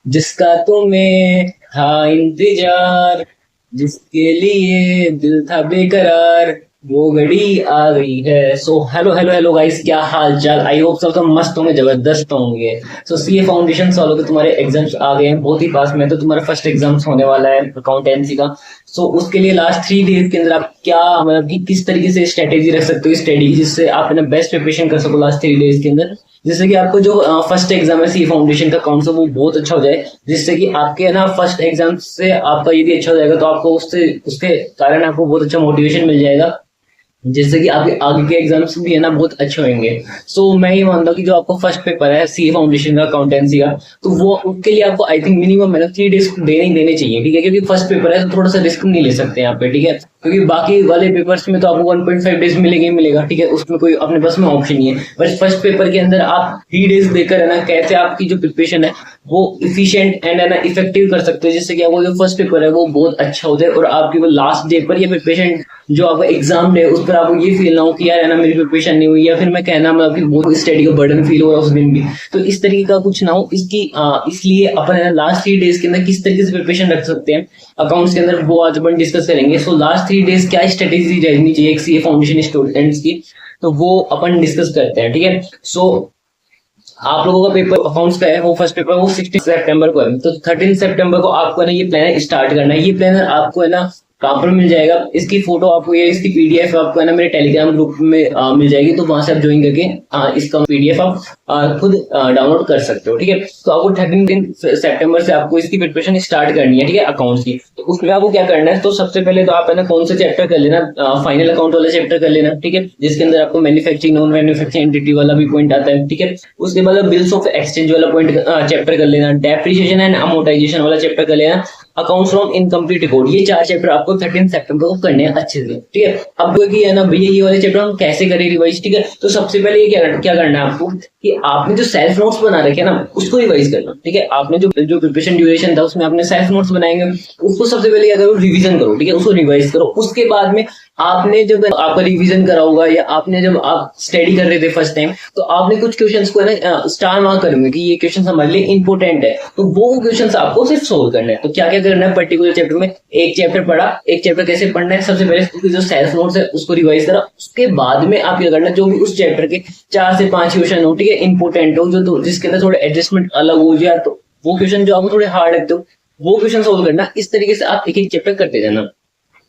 जिसका तुम्हें था इंतजार, जिसके लिए दिल था बेकरार, वो घड़ी आ गई है। So hello hello hello guys, क्या हाल चाल? आई होप सब तो मस्त होंगे, जबरदस्त होंगे। सो सीए फाउंडेशन वालों के तुम्हारे एग्जाम्स आ गए हैं बहुत ही पास में। तो तुम्हारा फर्स्ट एग्जाम्स होने वाला है अकाउंटेंसी का। सो उसके लिए लास्ट 3 डेज के अंदर आप क्या मतलब कि किस तरीके से स्ट्रेटेजी रख सकते हो स्टडी, जिससे आप है ना बेस्ट प्रिपरेशन कर सको लास्ट 3 डेज के अंदर, जिससे कि आपको जो फर्स्ट एग्जाम है सी फाउंडेशन का अकाउंट्स वो बहुत अच्छा हो जाए। जिससे कि आपके है ना फर्स्ट एग्जाम से आपका यदि अच्छा हो जाएगा तो आपको उससे उसके कारण आपको बहुत अच्छा मोटिवेशन मिल जाएगा, जिससे कि आपके आगे के एग्जाम्स भी है ना बहुत अच्छे होंगे। मैं ये मानता हूँ कि जो आपको फर्स्ट पेपर है सी फाउंडेशन का अकाउंटेंसी का, तो वो उसके लिए आपको आई थिंक मिनिमम है ना 3 डेज देने चाहिए, ठीक है? क्योंकि फर्स्ट पेपर है तो थोड़ा सा रिस्क नहीं ले सकते यहाँ पे, ठीक है? क्योंकि बाकी वाले पेपर्स में तो आपको 1.5 डेज मिलेगा ही मिलेगा, ठीक है? उसमें कोई अपने पास में ऑप्शन नहीं है। बट फर्स्ट पेपर के अंदर आप 3 डेज देकर है ना कैसे आपकी जो प्रिपरेशन है वो इफिशियंट एंड है ना इफेक्टिव कर सकते हो, जिससे कि आपको जो फर्स्ट पेपर है वो बहुत अच्छा हो जाए और आपकी वो लास्ट डे पर ये प्रिपरेशन जो आपका एग्जाम डे उस पर आपको ये फील ना हो कि यार है ना मेरी प्रिपरेशन नहीं हुई, या फिर मैं कहना मतलब कि बहुत स्टडी का बर्डन फील हो रहा है उस दिन भी। तो इस तरीके का कुछ ना हो इसलिए अपन है ना लास्ट 3 डेज के अंदर किस तरीके से प्रिपरेशन रख सकते हैं अकाउंट्स के अंदर, वो आज अपन डिस्कस करेंगे। सो लास्ट 3 डेज क्या स्ट्रेटेजी रहनी चाहिए एक सीए फाउंडेशन स्टूडेंट्स की, तो वो अपन डिस्कस करते हैं, ठीक है? आप लोगों का पेपर अकाउंट्स का है, वो फर्स्ट पेपर वो 16 सितंबर को है। तो 13 सितंबर को आपको है ना ये प्लान स्टार्ट करना है। ये प्लानर आपको है ना कहाँ पर मिल जाएगा? इसकी फोटो आपको ये इसकी पीडीएफ आपको है ना मेरे टेलीग्राम ग्रुप में मिल जाएगी। तो वहां से आप ज्वाइन करके इसका पीडीएफ आप खुद डाउनलोड कर सकते हो, ठीक है? तो आपको 13 सितंबर से आपको इसकी प्रिपरेशन स्टार्ट करनी है, ठीक है? अकाउंट्स की। तो उसमें आपको क्या करना है, तो सबसे पहले तो आप है ना कौन सा चैप्टर कर लेना, फाइनल अकाउंट वाला चैप्टर कर लेना, ठीक है? जिसके अंदर आपको मैन्युफैक्चरिंग नॉन मैन्युफैक्चरिंग एंटिटी वाला भी पॉइंट आता है, ठीक है? उसके बाद बिल्स ऑफ एक्सचेंज वाला पॉइंट चैप्टर कर लेना, डेप्रिसिएशन एंड अमोर्टाइजेशन वाला चैप्टर कर लेना, अकाउंट्स फ्रॉम इनकम्प्लीट रिकॉर्ड। ये 4 चैप्टर आपको 13 सितंबर को करने हैं अच्छे से, ठीक है? अब है ना भैया ये वाले चैप्टर हम कैसे करें रिवाइज, ठीक है? तो सबसे पहले ये क्या करना है आपको कि आपने जो सेल्फ नोट्स बना रखे हैं ना उसको रिवाइज करना, ठीक है? आपने जो जो प्रिपरेशन ड्यूरेशन था उसमें आपने सेल्फ नोट्स बनाएंगे, उसको सबसे पहले क्या करो, रिवीजन करो, ठीक है? उसको रिवाइज करो। उसके बाद में आपने जब आपका रिवीजन करा होगा या आपने जब आप स्टडी कर रहे थे फर्स्ट टाइम, तो आपने कुछ क्वेश्चंस को है ना स्टार मार्क करेंगे कि ये क्वेश्चन हमारे लिए इंपॉर्टेंट है, तो वो क्वेश्चंस आपको सिर्फ सोल्व करना है। तो क्या क्या करना है पर्टिकुलर चैप्टर में? एक चैप्टर पढ़ा, एक चैप्टर कैसे पढ़ना है, सबसे पहले उसकी जो सेल्फ नोट्स है उसको रिवाइज करा। उसके बाद में आप क्या करना है, जो भी उस चैप्टर के 4 से 5 क्वेश्चन हो, ठीक है, इंपॉर्टेंट हो, जो जिसके अंदर थोड़े एडजस्टमेंट अलग हो जाए, तो वो क्वेश्चन जो आपको थोड़े हार्ड लगते हो वो क्वेश्चन सोल्व करना। इस तरीके से आप एक एक चैप्टर करते जाना,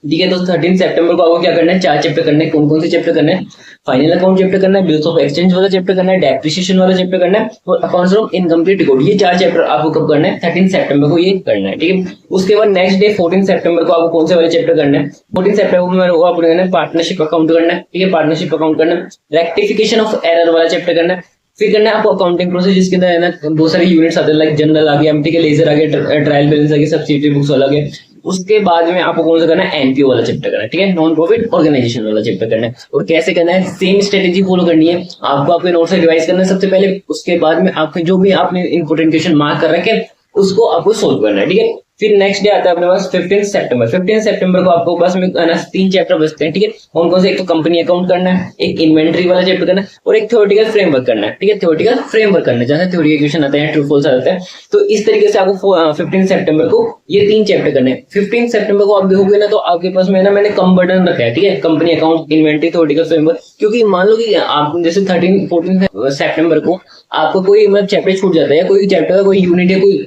ठीक है? तो 13 सितंबर को आपको क्या करना है, 4 चैप्टर करने हैं। कौन कौन से चैप्टर करने हैं? फाइनल अकाउंट चैप्टर करना है, बिल्स ऑफ एक्सचेंज वाला चैप्टर करना है, डेप्रिसिएशन वाला चैप्टर करना है और अकाउंट्स फ्रॉम इनकम्प्लीट रिकॉर्ड। ये 4 चैप्टर आपको कब करना है? 13 सितंबर को ये करना है, ठीक है? उसके बाद नेक्स्ट डे 14 सितंबर को आपको कौन से वाले चैप्टर करना है? 14 सितंबर में आपको करना है पार्टनरशिप अकाउंट करना है, ठीक है? पार्टनरशिप अकाउंट करना है, रेक्टिफिकेशन ऑफ एरर वाला चैप्टर करना है, फिर करना है आपको अकाउंटिंग प्रोसेस, जिसके अंदर है ना बहुत सारे यूनिट्स आते हैं, लाइक जनरल आ गया, एमटी के लेजर आ गया, ट्रायल बैलेंस आ गया, सब्सिडी बुक्स वाला आ गया। उसके बाद में आपको कौन सा करना है? एनपीओ वाला चैप्टर करना है, ठीक है? नॉन प्रॉफिट ऑर्गेनाइजेशन वाला चैप्टर करना है। और कैसे करना है? सेम स्ट्रेटेजी फॉलो करनी है आपको, आपके नोट से रिवाइज करना है सबसे पहले। उसके बाद में आपके जो भी आपने इंपोर्टेंट क्वेश्चन मार्क कर रखे हैं उसको आपको सोल्व करना है, ठीक है? फिर नेक्स्ट डे आता है अपने पास 15 सितंबर। 15 सितंबर को आपको पास में 3 चैप्टर बचते हैं, ठीक है? कौन कौन से? एक तो कंपनी अकाउंट करना है, एक इन्वेंट्री वाला चैप्टर करना है और एक थ्योरेटिकल फ्रेमवर्क करना है, ठीक है? थ्योरेटिकल फ्रेमवर्क करना है जहां थ्योरी के क्वेश्चन आते हैं, ट्रू फॉल्स आते हैं। तो इस तरीके से आपको 15 सितंबर को ये 3 चैप्टर करने हैं। 15 सितंबर को आप देखोगे ना तो आपके पास में ना मैंने कम बर्डन रखा है, ठीक है? Company account, inventory, theoretical framework. क्योंकि मान लो कि आप जैसे 14 सितंबर को आपको कोई मतलब चैप्टर छूट जाता है या कोई चैप्टर का कोई यूनिट या कोई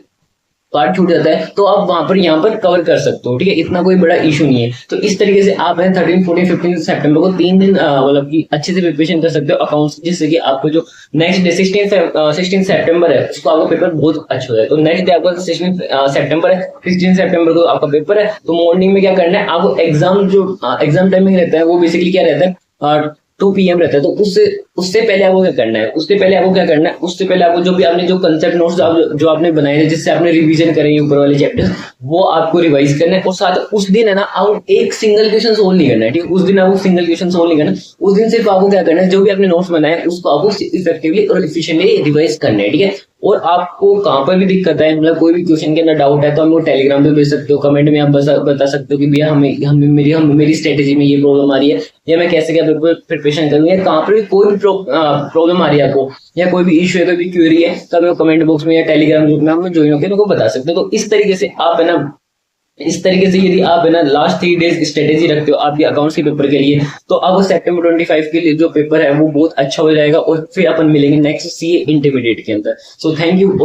पार्ट छूट जाता है, तो आप वहां पर यहाँ पर कवर कर सकते हो, ठीक है? इतना कोई बड़ा इशू नहीं है। तो इस तरीके से आप 13, 14, 15 सितंबर को 3 दिन मतलब कि अच्छे से प्रिपरेशन कर सकते हो अकाउंट्स, जिससे कि आपको जो नेक्स्ट डे 16 सितंबर है उसको आपका पेपर बहुत अच्छा हो जाए। तो नेक्स्ट डे आपका 16 सितंबर है, 16 सितंबर को आपका पेपर है। तो मॉर्निंग में क्या करना है आपको, एग्जाम जो एग्जाम टाइमिंग रहता है वो बेसिकली क्या रहता है, 2 PM रहता है। तो उससे उससे पहले आपको क्या करना है, उससे पहले आपको जो भी आपने जो कंसेप्ट नोट्स जो आपने बनाए थे, जिससे आपने रिवीजन करे ऊपर वाले चैप्टर्स, वो आपको रिवाइज करना है। और साथ उस दिन है ना आप एक सिंगल क्वेश्चन सोल्व नहीं करना है, ठीक है? उस दिन आपको सिंगल क्वेश्चन सोल्व नहीं करना, उस दिन सिर्फ आपको क्या करना है, जो भी आपने नोट्स बनाए उसको आपको इफेक्टिवली और एफिशिएंटली रिवाइज करना है, ठीक है? और आपको कहाँ पर भी दिक्कत है, मतलब कोई भी क्वेश्चन के अंदर डाउट है तो हमें टेलीग्राम पे भेज सकते हो, कमेंट में आप बता सकते हो कि भैया मेरी स्ट्रेटेजी में ये प्रॉब्लम आ रही है, या मैं कैसे क्या प्रिपरेशन करूँ, या कहाँ पर भी कोई भी प्रॉब्लम आ रही है आपको, या कोई भी इश्यू है, कोई भी क्वेरी है, तो हमें कमेंट बॉक्स में या टेलीग्राम ग्रुप में हमें ज्वाइन होकर बता सकते हो। तो इस तरीके से आप है ना, इस तरीके से यदि आप है ना लास्ट 3 डेज स्ट्रेटेजी रखते हो आपके अकाउंट्स के पेपर के लिए, तो आपको सितंबर 25 के लिए जो पेपर है वो बहुत अच्छा हो जाएगा, और फिर अपन मिलेंगे नेक्स्ट सीए इंटरमीडिएट के अंदर। So thank you.